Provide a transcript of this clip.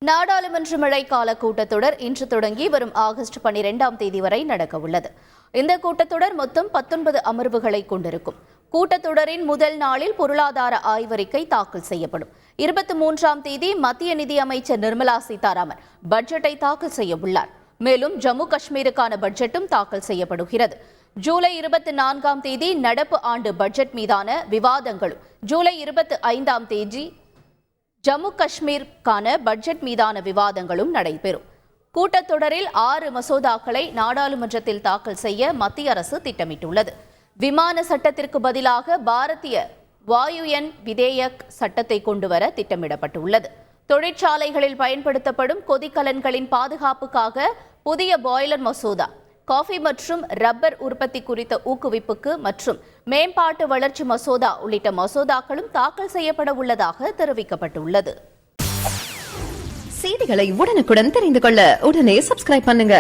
நாடாளுமன்ற மழைக்கால கூட்டத்தொடர் இன்று தொடங்கி வரும் ஆகஸ்ட் 12ஆம் தேதி வரை நடக்கவுள்ளது. இந்த கூட்டத்தொடர் மொத்தம் 19 அமர்வுகளை கொண்டிருக்கும். கூட்டத்தொடரின் முதல் நாளில் பொருளாதார ஆய்வறிக்கை தாக்கல் செய்யப்படும். 23ஆம் தேதி மத்திய நிதி அமைச்சர் நிர்மலா சீதாராமன் பட்ஜெட்டை தாக்கல் செய்ய உள்ளார். மேலும் ஜம்மு காஷ்மீருக்கான பட்ஜெட்டும் தாக்கல் செய்யப்படுகிறது. ஜூலை 24ஆம் தேதி நடப்பு ஆண்டு பட்ஜெட் மீதான விவாதங்களும், ஜூலை 25ஆம் தேதி ஜம்மு காஷ்மீருக்கான பட்ஜெட் மீதான விவாதங்களும் நடைபெறும். கூட்டத்தொடரில் 6 மசோதாக்களை நாடாளுமன்றத்தில் தாக்கல் செய்ய மத்திய அரசு திட்டமிட்டுள்ளது. விமான சட்டத்திற்கு பதிலாக பாரதிய வாயுயன் விதேயக் சட்டத்தை கொண்டுவர திட்டமிடப்பட்டுள்ளது. தொழிற்சாலைகளில் பயன்படுத்தப்படும் கொதிக்கலன்களின் பாதுகாப்புக்காக புதிய பாய்லர் மசோதா, காஃபி மற்றும் ரப்பர் உற்பத்தி குறித்த ஊக்குவிப்புக்கு மற்றும் மேம்பாட்டு வளர்ச்சி மசோதா உள்ளிட்ட மசோதாக்களும் தாக்கல் செய்யப்பட உள்ளதாக தெரிவிக்கப்பட்டுள்ளது. செய்திகளை உடனுக்குடன் தெரிந்து கொள்ள உடனே சப்ஸ்கிரைப் பண்ணுங்க.